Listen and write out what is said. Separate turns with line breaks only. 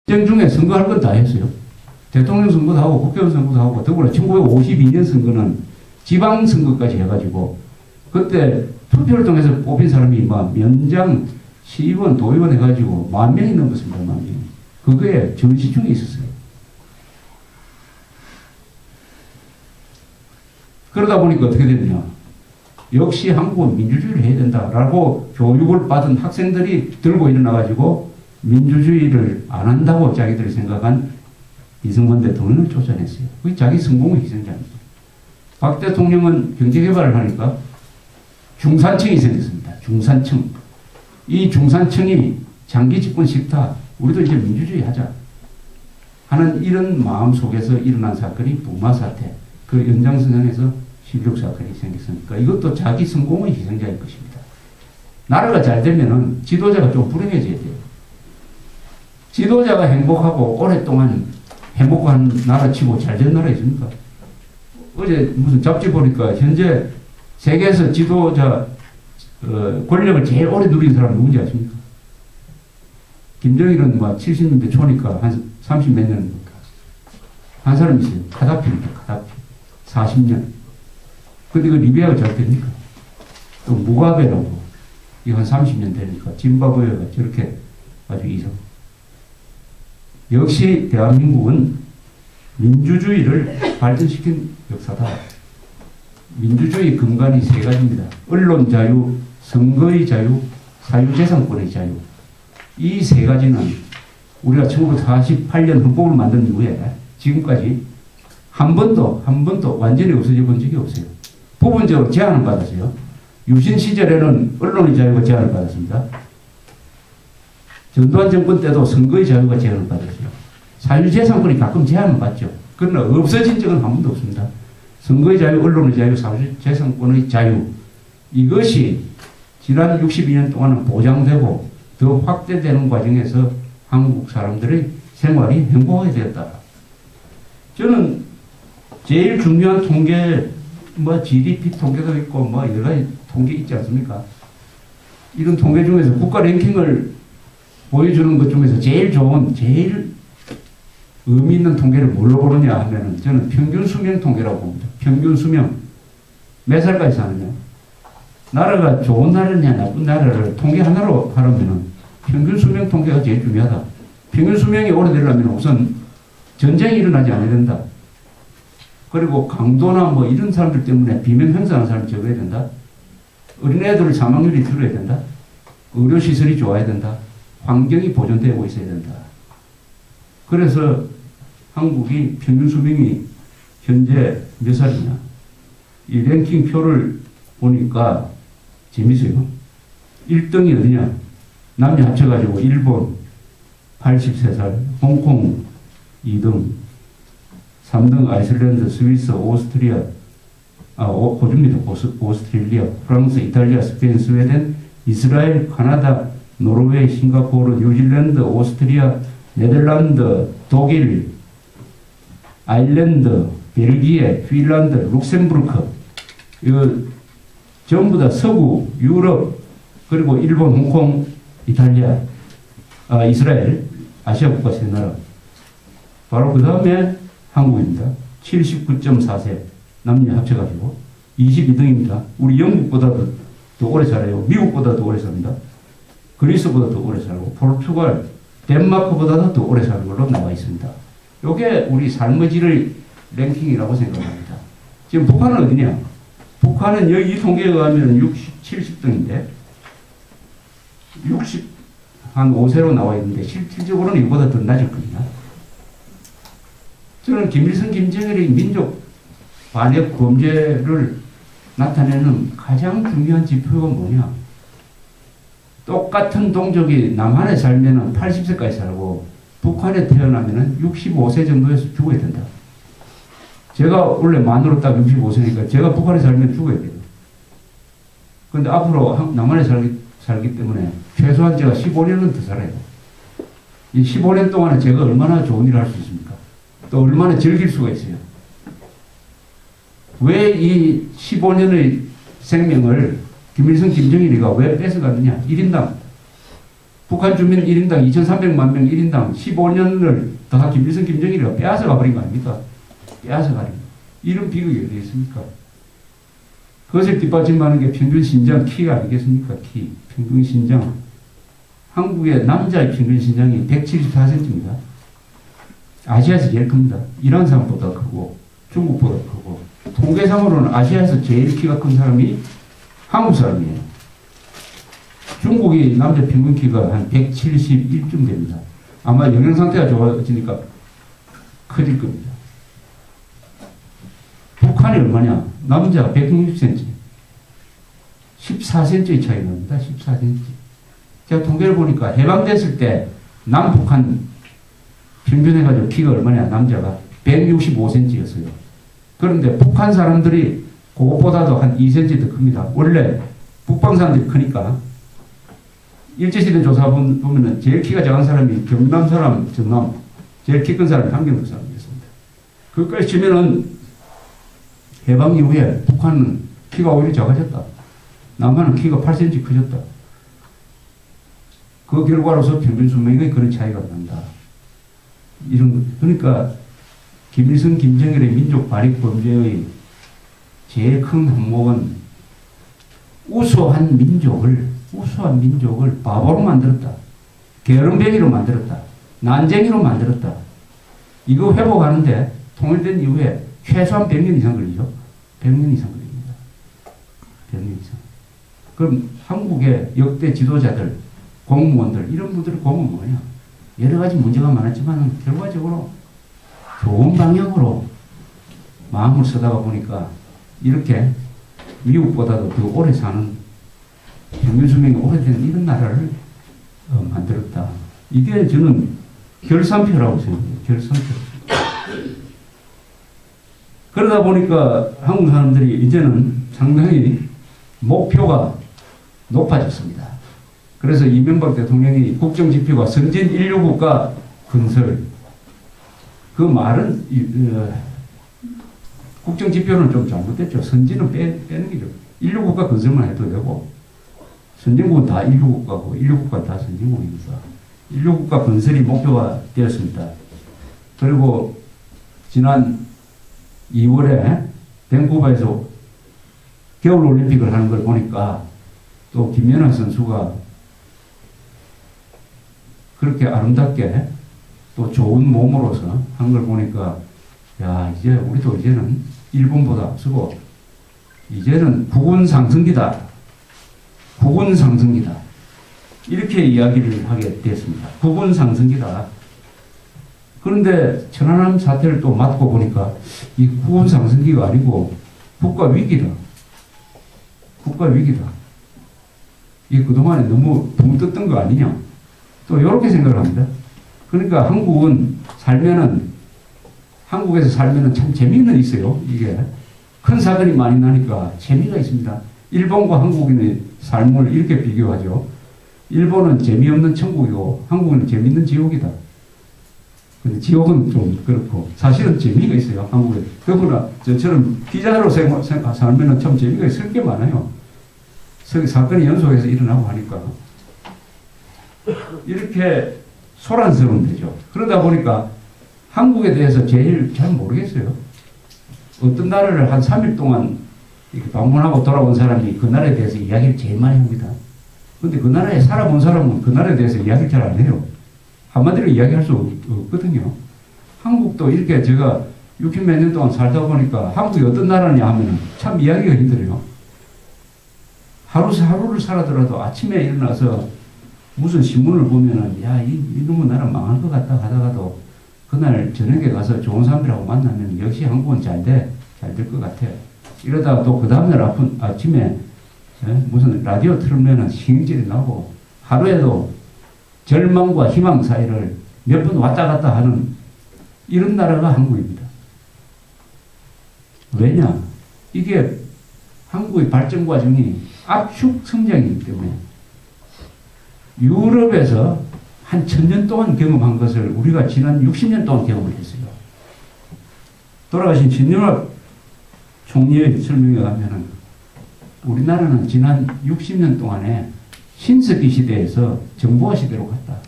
전쟁 중에 선거할 건 다 했어요. 대통령 선거도 하고 국회의원 선거도 하고 더불어 1952년 선거는 지방선거까지 해가지고 그때 투표를 통해서 뽑힌 사람이 막 면장, 시의원, 도의원 해가지고 10,000명이 넘었습니다. 10,000명. 그거에 전시 중에 있었어요. 그러다 보니까 어떻게 됐냐. 역시 한국은 민주주의를 해야 된다라고 교육을 받은 학생들이 들고 일어나가지고 민주주의를 안 한다고 자기들이 생각한 이승만 대통령을 쫓아냈어요. 그게 자기 성공의 희생자입니다. 박 대통령은 경제개발을 하니까 중산층이 생겼습니다. 중산층. 이 중산층이 장기 집권 싫다. 우리도 이제 민주주의 하자. 하는 이런 마음 속에서 일어난 사건이 부마 사태. 그 연장선상에서 16사건이 생겼으니까 이것도 자기 성공의 희생자일 것입니다. 나라가 잘 되면은 지도자가 좀 불행해져야 돼요. 지도자가 행복하고 오랫동안 행복한 나라 치고 잘 된 나라 있습니까? 어제 무슨 잡지 보니까 현재 세계에서 지도자 권력을 제일 오래 누린 사람 누군지 아십니까? 김정일은 막 70년대 초니까 한 30 몇 년 한 사람 있어요. 카다피입니다. 카다피. 40년. 근데 그 리비아가 잘 됩니까? 또 무가베라고 이거 한 30년 되니까 짐바브웨가 저렇게 아주 이상. 역시 대한민국은 민주주의를 발전시킨 역사다. 민주주의 근간이 세 가지입니다. 언론 자유, 선거의 자유, 사유재산권의 자유. 이 세 가지는 우리가 1948년 헌법을 만든 이후에 지금까지 한 번도 완전히 없어져 본 적이 없어요. 부분적으로 제한을 받았어요. 유신 시절에는 언론의 자유가 제한을 받았습니다. 전두환 정권 때도 선거의 자유가 제한을 받았어요. 사유재산권이 가끔 제한을 받죠. 그러나 없어진 적은 한 번도 없습니다. 선거의 자유, 언론의 자유, 사유재산권의 자유. 이것이 지난 62년 동안은 보장되고 더 확대되는 과정에서 한국 사람들의 생활이 행복하게 되었다. 저는 제일 중요한 통계, 뭐 GDP 통계도 있고 뭐 여러 가지 통계 있지 않습니까? 이런 통계 중에서 국가 랭킹을 보여주는 것 중에서 제일 좋은, 제일 의미 있는 통계를 뭘로 보느냐 하면은 저는 평균 수명 통계라고 봅니다. 평균 수명. 몇 살까지 사느냐. 나라가 좋은 나라냐 나쁜 나라를 통계 하나로 하려면은 평균 수명 통계가 제일 중요하다. 평균 수명이 오래되려면 우선 전쟁이 일어나지 않아야 된다. 그리고 강도나 뭐 이런 사람들 때문에 비명 행사하는 사람이 적어야 된다. 어린애들 사망률이 줄어야 된다. 의료시설이 좋아야 된다. 환경이 보존되고 있어야 된다. 그래서 한국이 평균 수명이 현재 몇 살이냐. 이 랭킹 표를 보니까 재밌어요. 1등이 어디냐. 남녀 합쳐가지고 일본 83살, 홍콩 2등, 3등 아이슬란드, 스위스, 오스트리아, 호주입니다. 오스트레일리아, 프랑스, 이탈리아, 스페인, 스웨덴, 이스라엘, 카나다, 노르웨이, 싱가포르, 뉴질랜드, 오스트리아, 네덜란드, 독일, 아일랜드, 벨기에, 핀란드, 룩셈부르크. 이거 전부 다 서구, 유럽, 그리고 일본, 홍콩, 이탈리아, 이스라엘, 아시아 국가 세 나라. 바로 그 다음에 한국입니다. 79.4세 남녀 합쳐가지고 22등입니다. 우리 영국보다도 더 오래 살아요. 미국보다 더 오래 삽니다. 그리스보다 더 오래 살고 포르투갈, 덴마크보다도 더 오래 사는 걸로 나와 있습니다. 이게 우리 삶의 질의 랭킹이라고 생각합니다. 지금 북한은 어디냐? 북한은 여기 이 통계에 의하면 70등인데 한 5세로 나와 있는데 실질적으로는 이보다 더 낮을 겁니다. 저는 김일성, 김정일의 민족 반역 범죄를 나타내는 가장 중요한 지표가 뭐냐? 똑같은 동족이 남한에 살면은 80세까지 살고 북한에 태어나면은 65세 정도에서 죽어야 된다. 제가 원래 만으로 딱 65세니까 제가 북한에 살면 죽어야 돼요. 그런데 앞으로 남한에 살기 때문에 최소한 제가 15년은 더 살아요. 이 15년 동안에 제가 얼마나 좋은 일을 할 수 있습니까? 또 얼마나 즐길 수가 있어요. 왜 이 15년의 생명을 김일성, 김정일이가 왜 뺏어갔느냐? 1인당 북한 주민 1인당 2,300만 명 1인당 15년을 다 김일성, 김정일이가 빼앗아 가버린 거 아닙니까? 빼앗아 가버린 거. 이런 비극이 어디 있습니까? 그것을 뒷받침하는 게 평균 신장 키가 아니겠습니까? 키. 평균 신장. 한국의 남자의 평균 신장이 174cm입니다. 아시아에서 제일 큽니다. 이란 사람보다 크고 중국보다 크고 통계상으로는 아시아에서 제일 키가 큰 사람이 한국 사람이에요. 중국이 남자 평균 키가 한 171쯤 됩니다. 아마 영양 상태가 좋아지니까 커질 겁니다. 북한이 얼마냐? 남자가 160cm. 14cm의 차이가 납니다. 14cm. 제가 통계를 보니까 해방됐을 때 남북한 평균해가지고 키가 얼마냐? 남자가 165cm였어요. 그런데 북한 사람들이 그것보다도 한 2cm 더 큽니다. 원래 북방 사람들이 크니까. 일제시대 조사 보면은 제일 키가 작은 사람이 경남 사람, 전남, 제일 키 큰 사람이 함경도 사람이었습니다. 그것까지 치면은 해방 이후에 북한은 키가 오히려 작아졌다. 남한은 키가 8cm 커졌다. 그 결과로서 평균 수명에 그런 차이가 난다. 그러니까 김일성, 김정일의 민족 발익 범죄의 제일 큰 항목은 우수한 민족을 바보로 만들었다. 게으름뱅이로 만들었다. 난쟁이로 만들었다. 이거 회복하는데 통일된 이후에 최소한 100년 이상 걸리죠. 100년 이상 걸립니다. 100년 이상. 그럼 한국의 역대 지도자들, 공무원들, 이런 분들을 보면 뭐냐? 여러 가지 문제가 많았지만 결과적으로 좋은 방향으로 마음을 쓰다가 보니까 이렇게 미국보다도 더 오래 사는 평균 수명이 오래된 이런 나라를 만들었다. 이게 저는 결산표라고 생각해요. 결산표. 그러다 보니까 한국 사람들이 이제는 상당히 목표가 높아졌습니다. 그래서 이명박 대통령이 국정지표가 선진 인류국가 건설, 그 말은 국정지표는 좀 잘못됐죠. 선진은 빼는 게죠. 인류국가 건설만 해도 되고 선진국은 다 인류국가고 인류국가는 다 선진국입니다. 인류국가 건설이 목표가 되었습니다. 그리고 지난 2월에 밴쿠버에서 겨울올림픽을 하는 걸 보니까 또 김연아 선수가 그렇게 아름답게 또 좋은 몸으로서 한 걸 보니까 야, 이제 우리도 이제는 일본보다 앞서고 이제는 국운 상승기다. 국운 상승기다. 이렇게 이야기를 하게 됐습니다. 국운 상승기다. 그런데 천안함 사태를 또 맡고 보니까 이 국운 상승기가 아니고 국가 위기다. 국가 위기다. 이 그동안에 너무 붕 떴던 거 아니냐. 또 이렇게 생각을 합니다. 그러니까 한국에서 살면은 참 재미는 있어요. 이게 큰 사건이 많이 나니까 재미가 있습니다. 일본과 한국인의 삶을 이렇게 비교하죠. 일본은 재미없는 천국이고 한국은 재미있는 지옥이다. 근데 지옥은 좀 그렇고 사실은 재미가 있어요. 한국에. 그러나 저처럼 기자로 살면은 참 재미가 있을 게 많아요. 사건이 연속해서 일어나고 하니까 이렇게 소란스러운 데죠. 그러다 보니까 한국에 대해서 제일 잘 모르겠어요. 어떤 나라를 한 3일 동안 이렇게 방문하고 돌아온 사람이 그 나라에 대해서 이야기를 제일 많이 합니다. 근데 그 나라에 살아본 사람은 그 나라에 대해서 이야기를 잘 안 해요. 한마디로 이야기할 수 없거든요. 한국도 이렇게 제가 60몇 년 동안 살다 보니까 한국이 어떤 나라냐 하면 참 이야기가 힘들어요. 하루를 살아더라도 아침에 일어나서 무슨 신문을 보면은 야, 이놈의 나라 망할 것 같다 하다가도 그날 저녁에 가서 좋은 사람들하고 만나면 역시 한국은 잘 될 것 같아. 이러다가 또 그 다음날 아침에 무슨 라디오 틀면은 신경질이 나고 하루에도 절망과 희망 사이를 몇 번 왔다 갔다 하는 이런 나라가 한국입니다. 왜냐? 이게 한국의 발전 과정이 압축 성장이기 때문에 유럽에서 한 1000년 동안 경험한 것을 우리가 지난 60년 동안 경험을 했어요. 돌아가신 진영학 총리의 설명에 가면은 우리나라는 지난 60년 동안에 신석기 시대에서 정보화 시대로 갔다.